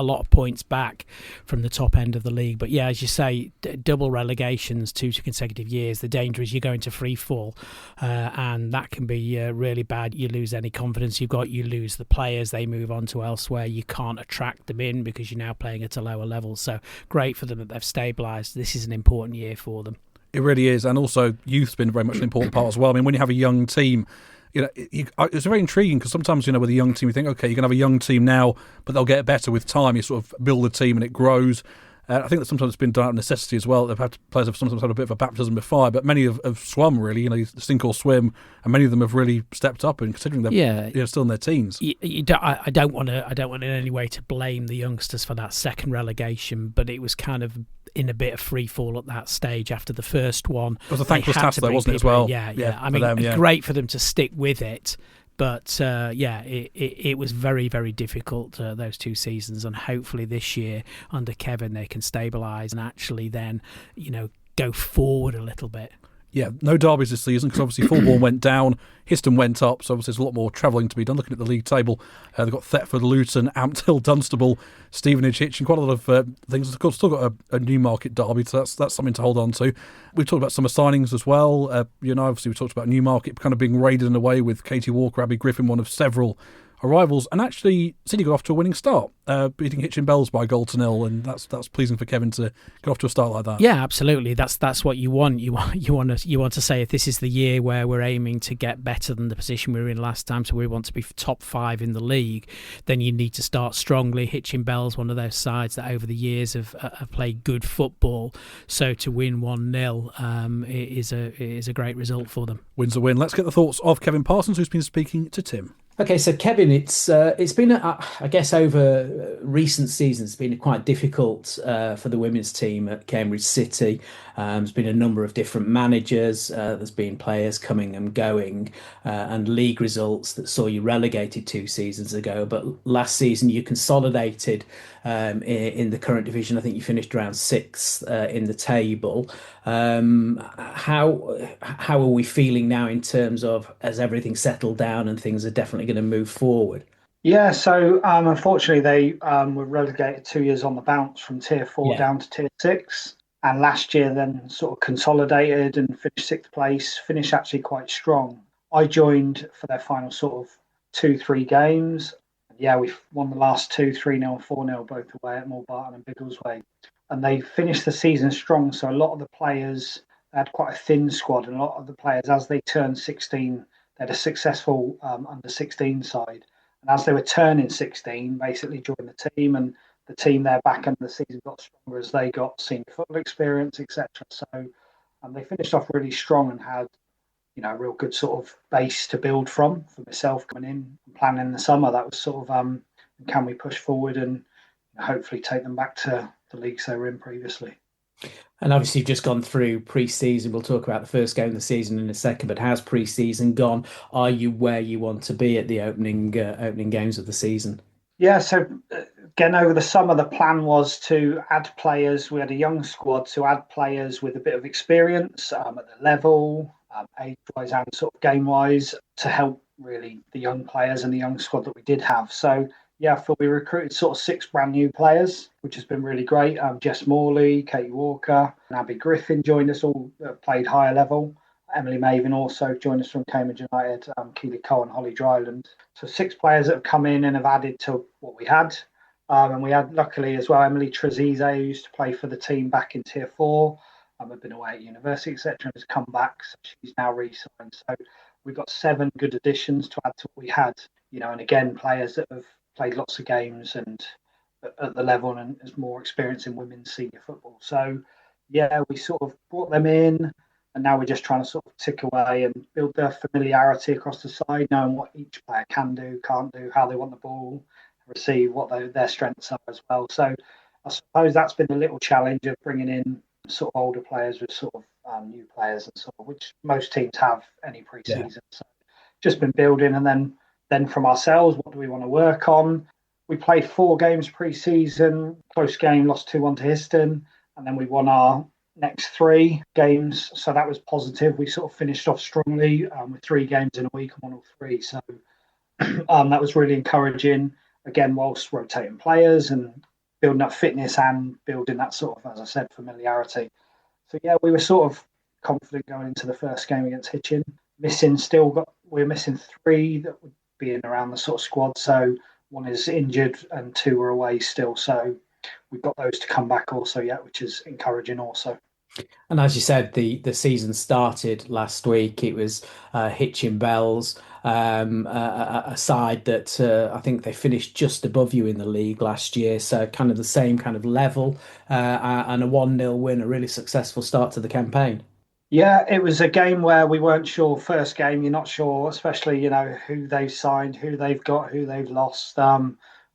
lot of points back from the top end of the league. But yeah, as you say, double relegations 2 consecutive years. The danger is you go into free fall, and that can be really bad side, you lose any confidence you've got, you lose the players, they move on to elsewhere, you can't attract them in because you're now playing at a lower level. So great for them that they've stabilised. This is an important year for them. It really is, and also youth's been very much an important part as well. I mean, when you have a young team, it's very intriguing because sometimes, with a young team, you think, okay, you can have a young team now, but they'll get better with time. You sort of build a team and it grows. I think that sometimes it's been done out of necessity as well. Players have sometimes had a bit of a baptism of fire, but many have swum really, sink or swim, and many of them have really stepped up. And considering they're still in their teens, I don't want in any way to blame the youngsters for that second relegation, but it was kind of in a bit of free fall at that stage after the first one. It was a thankless task, though, wasn't it, as well? Yeah. I mean, great for them to stick with it. But it was very, very difficult those 2 seasons, and hopefully this year under Kevin they can stabilise and actually then go forward a little bit. Yeah, no derbies this season because obviously Fulbourn went down, Histon went up, so obviously there's a lot more travelling to be done. Looking at the league table, they've got Thetford, Luton, Ampthill, Dunstable, Stevenage, Hitchin, quite a lot of things. Of course, still got a Newmarket derby, so that's something to hold on to. We've talked about summer signings as well. Obviously we talked about Newmarket kind of being raided in a way with Katie Walker, Abby Griffin, one of several arrivals, and actually City got off to a winning start, beating Hitchin Bells by 1-0, and that's pleasing for Kevin to get off to a start like that. Yeah, absolutely. That's what you want. You want to say, if this is the year where we're aiming to get better than the position we were in last time, so we want to be top 5 in the league, then you need to start strongly. Hitchin Bells, one of those sides that over the years have played good football, so to win 1-0 is a great result for them. Win's a win. Let's get the thoughts of Kevin Parsons, who's been speaking to Tim. Okay, so Kevin, it's been, I guess, over recent seasons, it's been quite difficult for the women's team at Cambridge City. There's been a number of different managers. There's been players coming and going, and league results that saw you relegated 2 seasons ago. But last season you consolidated in the current division. I think you finished around 6th in the table. How are we feeling now in terms of, has everything settled down and things are definitely going to move forward? Yeah, so unfortunately they were relegated 2 years on the bounce from Tier 4 down to Tier 6. And last year then sort of consolidated and finished 6th place, finished actually quite strong. I joined for their final sort of 2-3 games. Yeah, we won the last 2, 3-0, 4-0, both away at Moorbarton and Biggleswade. And they finished the season strong. So a lot of the players, they had quite a thin squad, and a lot of the players, as they turned 16, they had a successful under 16 side. And as they were turning 16, basically joined the team, and the team there back end of the season got stronger as they got senior football experience, etc. So they finished off really strong and had, a real good sort of base to build from. For myself coming in and planning the summer, that was sort of can we push forward and hopefully take them back to the leagues they were in previously. And obviously you've just gone through pre-season. We'll talk about the first game of the season in a second, but how's pre-season gone? Are you where you want to be at the opening games of the season? Yeah, so again, over the summer, the plan was to add players. We had a young squad to add players with a bit of experience at the level, age-wise and sort of game-wise, to help really the young players and the young squad that we did have. So yeah, I feel we recruited sort of 6 brand new players, which has been really great. Jess Morley, Katie Walker, and Abby Griffin joined us, all played higher level. Emily Maven also joined us from Cambridge United, Keely Cole and Holly Dryland. So 6 players that have come in and have added to what we had. And we had, luckily as well, Emily Trezize, who used to play for the team back in Tier 4. Had been away at university, etc., and has come back. So she's now re-signed. So we've got 7 good additions to add to what we had. And again, players that have played lots of games and at the level and has more experience in women's senior football. So yeah, we sort of brought them in, and now we're just trying to sort of tick away and build their familiarity across the side, knowing what each player can do, can't do, how they want the ball, receive, what their strengths are as well. So I suppose that's been a little challenge of bringing in sort of older players with sort of new players and sort of, which most teams have any pre-season. Yeah. So just been building, and then from ourselves, what do we want to work on? We played 4 games pre-season, close game, lost 2-1 to Histon, and then we won our next 3 games. So that was positive. We sort of finished off strongly with 3 games in a week and won all 3. So that was really encouraging, again, whilst rotating players and building up fitness and building that sort of, as I said, familiarity. So yeah, we were sort of confident going into the first game against Hitchin. we're missing 3 that would be in around the sort of squad. So 1 is injured and 2 are away still. So we've got those to come back also yet, which is encouraging also. And as you said, the season started last week. It was Hitchin Bells, a side that I think they finished just above you in the league last year. So kind of the same kind of level, and a 1-0 win, a really successful start to the campaign. Yeah, it was a game where we weren't sure. First game, you're not sure, especially, who they've signed, who they've got, who they've lost.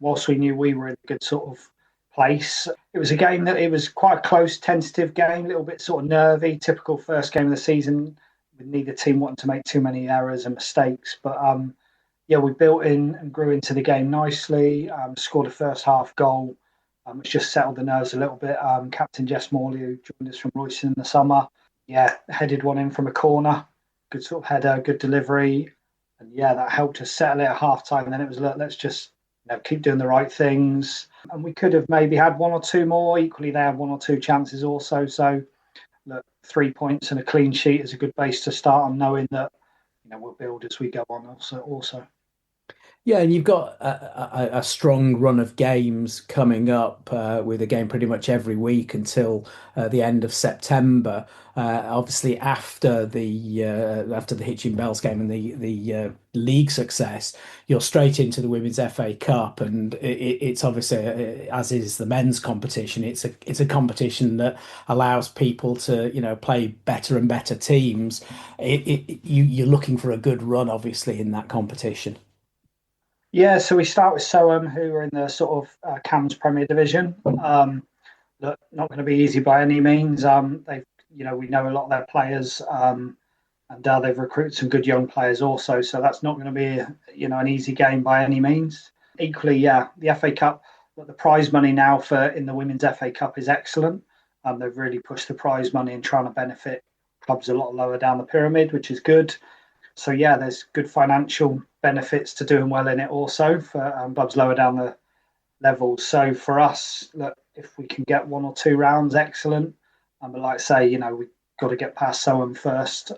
Whilst we knew we were in a good sort of place, it was a game that it was quite a close, tentative game, a little bit sort of nervy, typical first game of the season, with neither team wanting to make too many errors and mistakes. But we built in and grew into the game nicely, scored a first half goal, which just settled the nerves a little bit. Captain Jess Morley, who joined us from Royston in the summer, headed one in from a corner, good sort of header, good delivery. And that helped us settle it at half time. And then it was, look, let's just keep doing the right things. And we could have maybe had 1 or 2 more. Equally, they had 1 or 2 chances also. So, look, 3 points and a clean sheet is a good base to start on, knowing that we'll build as we go on also. Yeah, and you've got a strong run of games coming up, with a game pretty much every week until the end of September. Obviously, after the Hitchin Bells game and the league success, you're straight into the Women's FA Cup, and it's obviously, as is the men's competition, it's a competition that allows people to play better and better teams. You're looking for a good run, obviously, in that competition. Yeah, so we start with Soham, who are in the sort of CAMS Premier Division. Look, not going to be easy by any means. They've, we know a lot of their players, and they've recruited some good young players also. So that's not going to be, an easy game by any means. Equally, the FA Cup, the prize money now in the Women's FA Cup is excellent. They've really pushed the prize money and trying to benefit clubs a lot lower down the pyramid, which is good. So there's good financial benefits to doing well in it also for clubs lower down the levels. So for us, look, if we can get 1 or 2 rounds, excellent. But like I say, we've got to get past Soham first.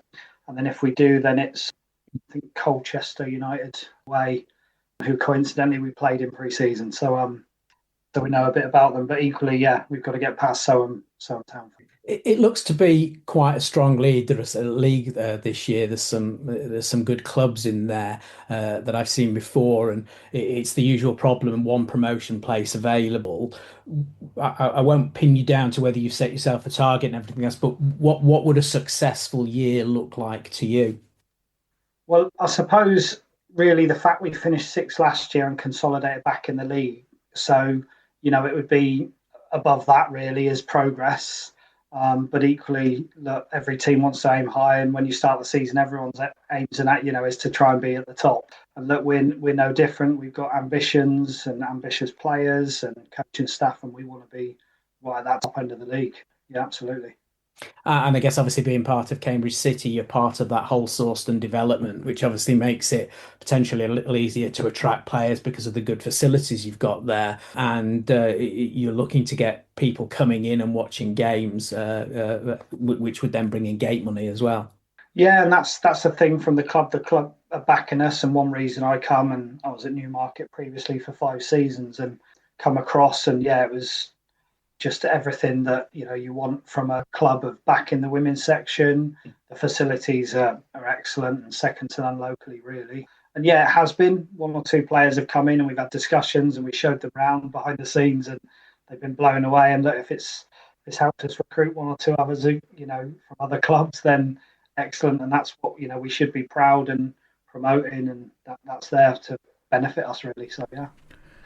And then if we do, then it's, I think, Colchester United away, who coincidentally we played in pre-season. So we know a bit about them. But equally, we've got to get past Soham Town. It looks to be quite a strong league. There's a league this year. There's some good clubs in there that I've seen before, and it's the usual problem: 1 promotion place available. I won't pin you down to whether you set yourself a target and everything else, but what would a successful year look like to you? Well, I suppose really the fact we finished 6th last year and consolidated back in the league, so it would be above that really as progress. But equally, look, every team wants to aim high, and when you start the season, everyone's aims at is to try and be at the top. And look, we're no different. We've got ambitions and ambitious players and coaching staff, and we want to be right at that top end of the league. Yeah, absolutely. And I guess obviously being part of Cambridge City, you're part of that whole Sawston development, which obviously makes it potentially a little easier to attract players because of the good facilities you've got there. And you're looking to get people coming in and watching games, which would then bring in gate money as well. Yeah, and that's the thing from the club. The club are backing us, and one reason I come, and I was at Newmarket previously for 5 seasons and come across, and it was just everything that you want from a club of back in the women's section. The facilities are excellent and second to none locally, really. And it has been 1 or 2 players have come in, and we've had discussions, and we showed them around behind the scenes, and they've been blown away. And look, if it's helped us recruit 1 or 2 others, from other clubs, then excellent. And that's what we should be proud and promoting, and that's there to benefit us really. So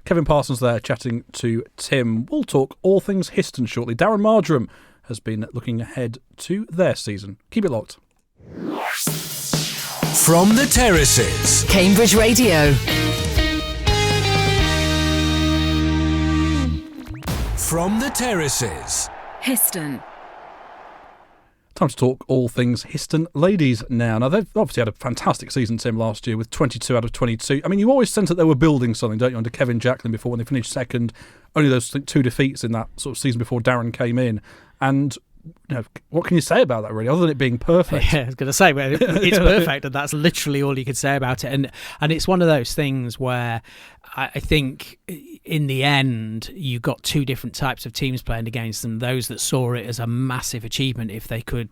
Kevin Parsons there chatting to Tim. We'll talk all things Histon shortly. Darren Marjoram has been looking ahead to their season. Keep it locked. From the Terraces. Cambridge Radio. From the Terraces. Histon. Time to talk all things Histon ladies now. Now, they've obviously had a fantastic season, Tim, last year with 22 out of 22. I mean, you always sense that they were building something, don't you, under Kevin Jacklin before when they finished second. Only those 2 defeats in that sort of season before Darren came in. And what can you say about that, really, other than it being perfect? Yeah, I was going to say, well, it's perfect, and that's literally all you could say about it. And it's one of those things where I think in the end you got two different types of teams playing against them. Those that saw it as a massive achievement if they could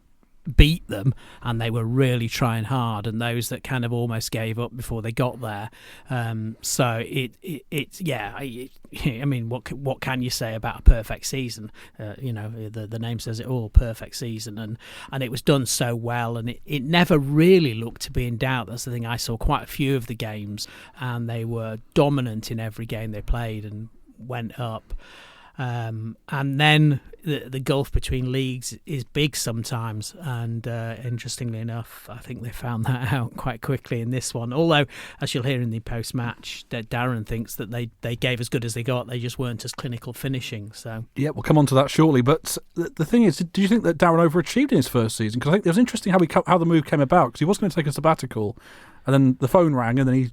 beat them and they were really trying hard, and those that kind of almost gave up before they got there. So it's I mean, what can you say about a perfect season? The name says it all, perfect season, and it was done so well, and it never really looked to be in doubt. That's the thing. I saw quite a few of the games, and they were dominant in every game they played and went up. And then the gulf between leagues is big sometimes, and interestingly enough, I think they found that out quite quickly in this one. Although, as you'll hear in the post-match, that Darren thinks that they gave as good as they got, they just weren't as clinical finishing. So yeah, we'll come on to that shortly. But the thing is, do you think that Darren overachieved in his first season? Because I think it was interesting how the move came about, because he was going to take a sabbatical, and then the phone rang, and then he,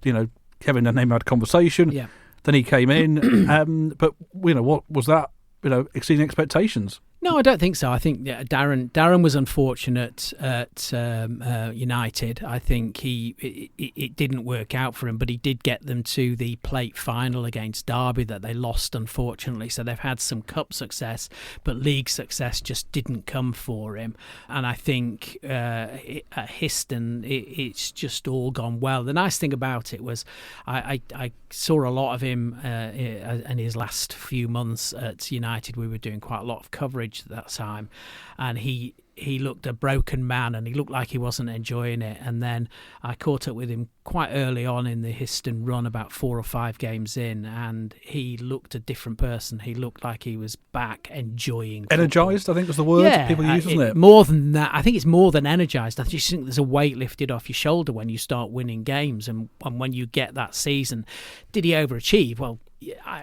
Kevin and him had a conversation. Yeah. Then he came in, but what was that? Exceeding expectations. No, I don't think so. I think Darren was unfortunate at United. I think it didn't work out for him, but he did get them to the plate final against Derby that they lost, unfortunately. So they've had some cup success, but league success just didn't come for him. And I think at Histon, it's just all gone well. The nice thing about it was I saw a lot of him in his last few months at United. We were doing quite a lot of coverage at that time, and he looked a broken man, and he looked like he wasn't enjoying it. And then I caught up with him quite early on in the Histon run, about 4 or 5 games in, and he looked a different person. He looked like he was back enjoying football. Energised, I think was the word people use, isn't it? More than that, I think it's more than energised. I just think there's a weight lifted off your shoulder when you start winning games, and when you get that season. Did he overachieve? Well,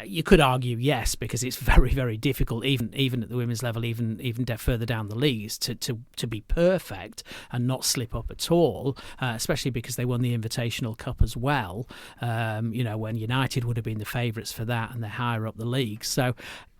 you could argue yes, because it's very, very difficult, even at the women's level, even further down the leagues, to be perfect and not slip up at all, especially because they won the Invitational Cup as well, when United would have been the favourites for that, and they're higher up the league. So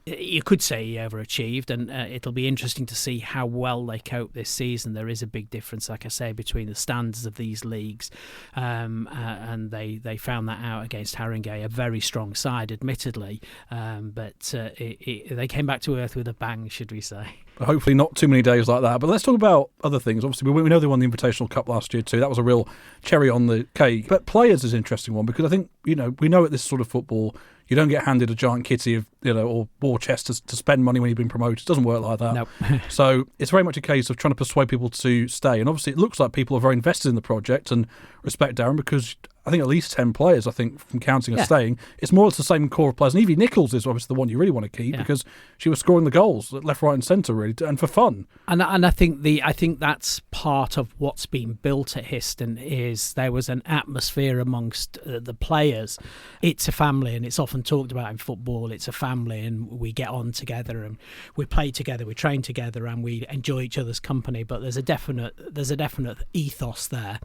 you could say he overachieved, and it'll be interesting to see how well they cope this season. There is a big difference, like I say, between the standards of these leagues, and they found that out against Haringey, a very strong side, admittedly, but they came back to earth with a bang, should we say. Hopefully not too many days like that. But let's talk about other things. Obviously, we know they won the Invitational Cup last year too. That was a real cherry on the cake. But players is an interesting one, because I think, we know at this sort of football, you don't get handed a giant kitty of, or war chest to spend money when you've been promoted. It doesn't work like that. Nope. So it's very much a case of trying to persuade people to stay. And obviously it looks like people are very invested in the project, and respect Darren, because I think at least 10 players, from counting, are staying. It's more or less the same core of players. And Evie Nichols is obviously the one you really want to keep, because she was scoring the goals left, right and centre, really, and for fun. And I think that's part of what's been built at Histon, is there was an atmosphere amongst the players. It's a family, and it's often talked about in football. It's a family, and we get on together, and we play together, we train together, and we enjoy each other's company. But there's a definite ethos there,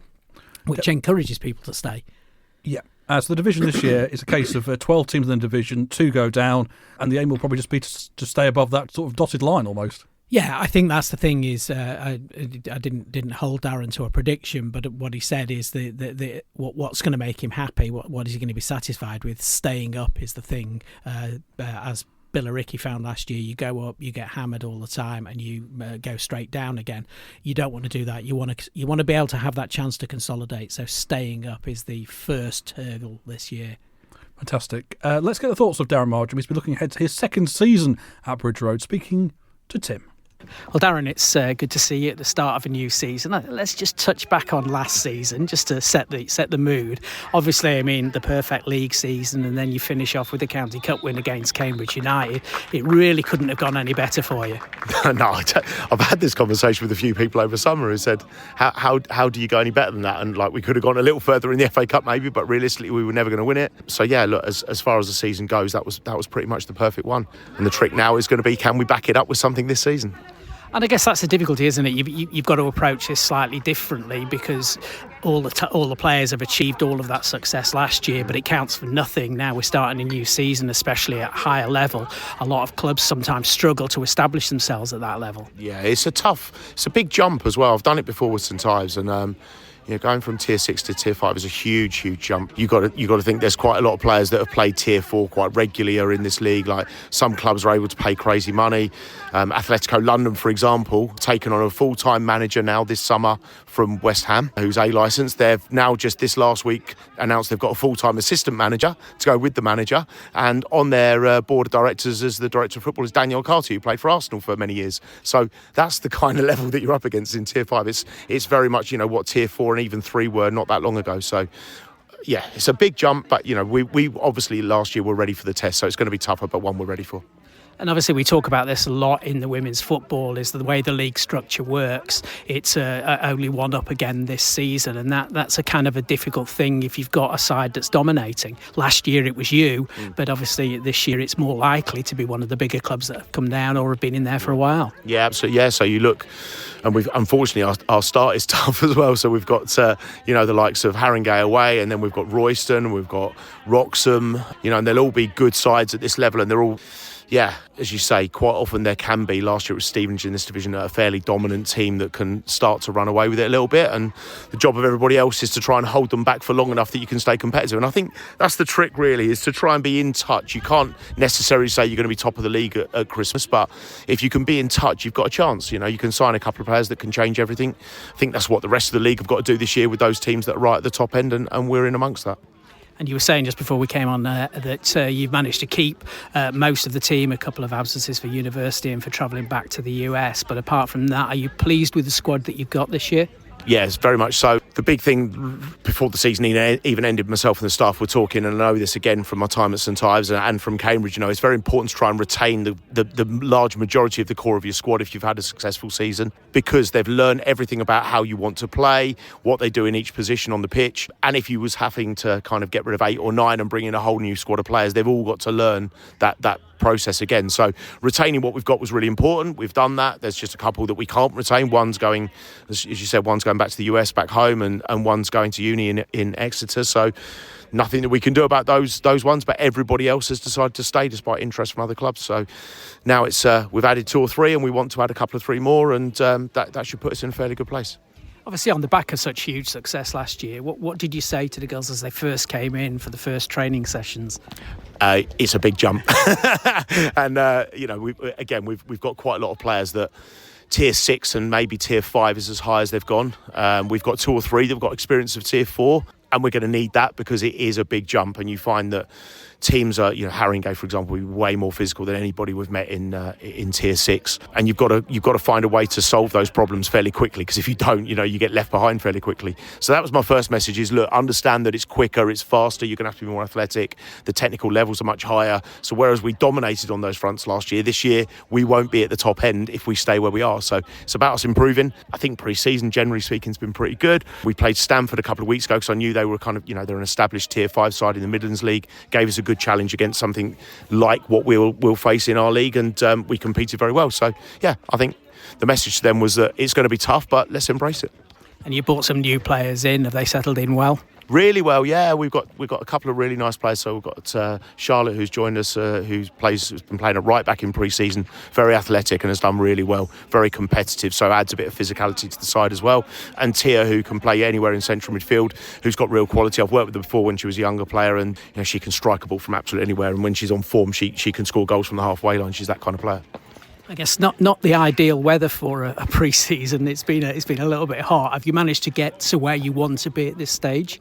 which encourages people to stay. Yeah. So the division this year is a case of 12 teams in the division, 2 go down, and the aim will probably just be to stay above that sort of dotted line almost. Yeah, I think that's the thing. Is I didn't hold Darren to a prediction, but what he said is what's going to make him happy. What is he going to be satisfied with? Staying up is the thing. As Billericay found last year, you go up, you get hammered all the time, and you go straight down again. You don't want to do that. You want to be able to have that chance to consolidate. So staying up is the first hurdle this year. Fantastic. Let's get the thoughts of Darren Margin. He's been looking ahead to his second season at Bridge Road. Speaking to Tim. Well, Darren, it's good to see you at the start of a new season. Let's just touch back on last season, just to set the mood. Obviously, I mean, the perfect league season, and then you finish off with the County Cup win against Cambridge United. It really couldn't have gone any better for you. No, I've had this conversation with a few people over summer who said, how do you go any better than that? And we could have gone a little further in the FA Cup maybe, but realistically we were never going to win it. So yeah, look, as far as the season goes, that was pretty much the perfect one. And the trick now is going to be, can we back it up with something this season? And I guess that's the difficulty, isn't it? You've got to approach this slightly differently because all the players have achieved all of that success last year, but it counts for nothing. Now we're starting a new season, especially at higher level. A lot of clubs sometimes struggle to establish themselves at that level. Yeah, it's a big jump as well. I've done it before with St Ives, and going from tier 6 to tier 5 is a huge jump. You got to think there's quite a lot of players that have played tier 4 quite regularly are in this league. Like some clubs are able to pay crazy money. Atletico London, for example, taken on a full-time manager now this summer from West Ham, who's A licensed. They've now just this last week announced they've got a full-time assistant manager to go with the manager, and on their board of directors as the director of football is Daniel Carty, who played for Arsenal for many years. So that's the kind of level that you're up against in tier 5. It's very much what tier 4 and even 3 were not that long ago. So yeah, it's a big jump, but we obviously last year were ready for the test, so it's going to be tougher, but one we're ready for. And obviously we talk about this a lot in the women's football, is the way the league structure works. It's only one up again this season, and that's a kind of a difficult thing if you've got a side that's dominating. Last year it was you, but obviously this year it's more likely to be one of the bigger clubs that have come down or have been in there for a while. Yeah, absolutely. Yeah, so you look, and we've unfortunately our start is tough as well. So we've got the likes of Haringey away, and then we've got Royston, we've got Wroxham, and they'll all be good sides at this level, and they're all. Yeah, as you say, quite often there can be. Last year it was Stevenage in this division, a fairly dominant team that can start to run away with it a little bit, and the job of everybody else is to try and hold them back for long enough that you can stay competitive. And I think that's the trick really, is to try and be in touch. You can't necessarily say you're going to be top of the league at Christmas, but if you can be in touch, you've got a chance. You can sign a couple of players that can change everything. I think that's what the rest of the league have got to do this year with those teams that are right at the top end, and we're in amongst that. And you were saying just before we came on that you've managed to keep most of the team, a couple of absences for university and for travelling back to the US. But apart from that, are you pleased with the squad that you've got this year? Yes, very much so. The big thing before the season even ended, myself and the staff were talking, and I know this again from my time at St Ives and from Cambridge, it's very important to try and retain the large majority of the core of your squad if you've had a successful season, because they've learned everything about how you want to play, what they do in each position on the pitch. And if you was having to kind of get rid of 8 or 9 and bring in a whole new squad of players, they've all got to learn that process again. So retaining what we've got was really important. We've done that. There's just a couple that we can't retain. One's going, as you said, one's going back to the US, back home, and one's going to uni in Exeter. So nothing that we can do about those ones, but everybody else has decided to stay despite interest from other clubs. So now it's we've added 2 or 3, and we want to add a couple of 3 more, and that should put us in a fairly good place. Obviously, on the back of such huge success last year, what did you say to the girls as they first came in for the first training sessions? It's a big jump, and we've got quite a lot of players that tier 6 and maybe tier 5 is as high as they've gone. We've got 2 or 3 that've got experience of tier 4, and we're going to need that because it is a big jump. And you find that teams are, Haringey, for example, will be way more physical than anybody we've met in tier 6, and you've got to find a way to solve those problems fairly quickly, because if you don't, you get left behind fairly quickly. So that was my first message: is look, understand that it's quicker, it's faster, you're going to have to be more athletic, the technical levels are much higher. So whereas we dominated on those fronts last year, this year we won't be at the top end if we stay where we are. So it's about us improving. I think pre-season, generally speaking, has been pretty good. We played Stamford a couple of weeks ago because I knew they were kind of, they're an established tier 5 side in the Midlands League, gave us a good challenge against something like what we'll face in our league, and we competed very well. So yeah, I think the message to them was that it's going to be tough, but let's embrace it. And you brought some new players in. Have they settled in well? Really well, yeah. We've got a couple of really nice players. So we've got Charlotte, who's joined us, who's been playing at right back in pre-season, very athletic and has done really well, very competitive, so adds a bit of physicality to the side as well. And Tia, who can play anywhere in central midfield, who's got real quality. I've worked with her before when she was a younger player, and she can strike a ball from absolutely anywhere, and when she's on form, she can score goals from the halfway line. She's that kind of player. I guess not the ideal weather for a pre-season. It's been a little bit hot. Have you managed to get to where you want to be at this stage?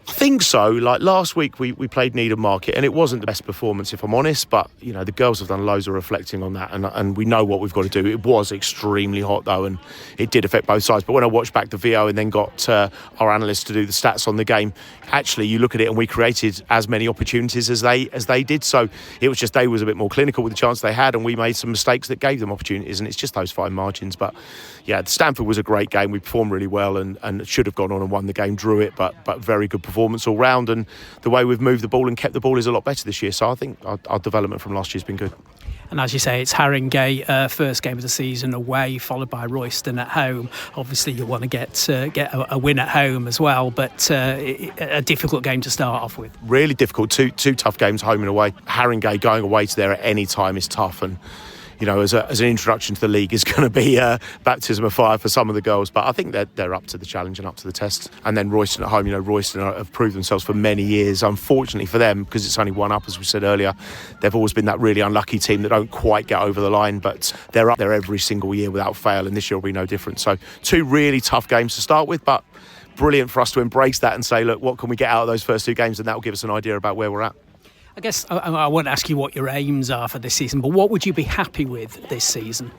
I think so. Like last week we played Needham Market, and it wasn't the best performance, if I'm honest, but the girls have done loads of reflecting on that, and we know what we've got to do. It was extremely hot though, and it did affect both sides. But when I watched back the VO and then got our analysts to do the stats on the game, actually you look at it and we created as many opportunities as they did. So it was just they was a bit more clinical with the chance they had, and we made some mistakes that gave them opportunities, and it's just those fine margins. But yeah, Stanford was a great game. We performed really well and should have gone on and won the game, drew it, but very good performance all round, and the way we've moved the ball and kept the ball is a lot better this year. So I think our development from last year has been good. And as you say, it's Haringey, first game of the season away, followed by Royston at home. Obviously, you want to get a win at home as well, but a difficult game to start off with. Really difficult. Two tough games, home and away. Haringey going away to there at any time is tough, and as an introduction to the league is going to be baptism of fire for some of the girls. But I think they're up to the challenge and up to the test. And then Royston at home, Royston have proved themselves for many years. Unfortunately for them, because it's only one up, as we said earlier, they've always been that really unlucky team that don't quite get over the line. But they're up there every single year without fail, and this year will be no different. So 2 really tough games to start with, but brilliant for us to embrace that and say, look, what can we get out of those first 2 games? And that will give us an idea about where we're at. I guess I won't ask you what your aims are for this season, but what would you be happy with this season?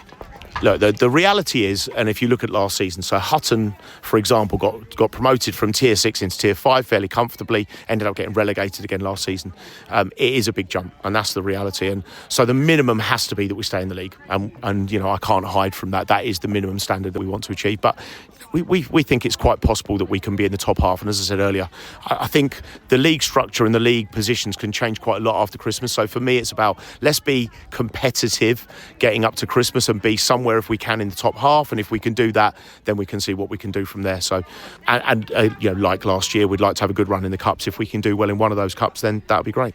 Look, the reality is, and if you look at last season, so Hutton, for example, got promoted from Tier 6 into Tier 5 fairly comfortably, ended up getting relegated again last season. It is a big jump, and that's the reality. And so the minimum has to be that we stay in the league. And I can't hide from that. That is the minimum standard that we want to achieve. But we think it's quite possible that we can be in the top half. And as I said earlier, I think the league structure and the league positions can change quite a lot after Christmas. So for me, it's about let's be competitive getting up to Christmas and be somewhere if we can in the top half. And if we can do that, then we can see what we can do from there. So, like last year, we'd like to have a good run in the cups. If we can do well in one of those cups, then that would be great.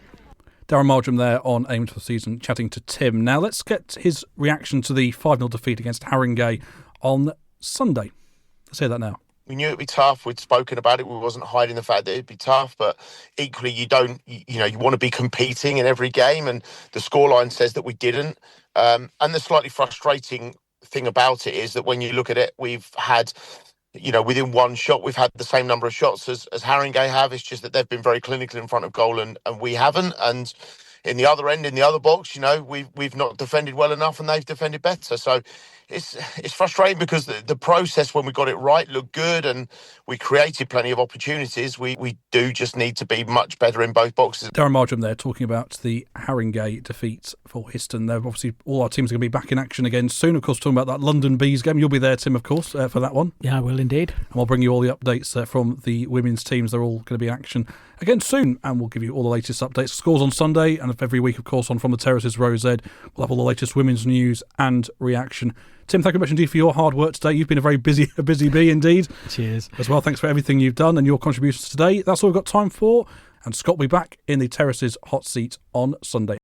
Darren Marjoram there on Aim for the Season, chatting to Tim. Now let's get his reaction to the 5-0 defeat against Haringey on Sunday. Let's hear that now. We knew it'd be tough. We'd spoken about it. We wasn't hiding the fact that it'd be tough, but equally you want to be competing in every game, and the scoreline says that we didn't. And the slightly frustrating thing about it is that when you look at it, we've had, within one shot, we've had the same number of shots as Haringey have. It's just that they've been very clinical in front of goal and we haven't. And in the other end, in the other box, we've not defended well enough and they've defended better. So it's frustrating because the process when we got it right looked good and we created plenty of opportunities. We do just need to be much better in both boxes. Darren Marjoram there talking about the Haringey defeat for Histon. They're obviously all our teams are going to be back in action again soon. Of course, talking about that London Bees game. You'll be there, Tim, of course, for that one. Yeah, I will indeed. And we'll bring you all the updates from the women's teams. They're all going to be in action again soon, and we'll give you all the latest updates. Scores on Sunday, and every week, of course, on From The Terraces, Rose Ed, we'll have all the latest women's news and reaction. Tim, thank you very much indeed for your hard work today. You've been a busy bee indeed. Cheers. As well, thanks for everything you've done and your contributions today. That's all we've got time for. And Scott will be back in the Terraces hot seat on Sunday.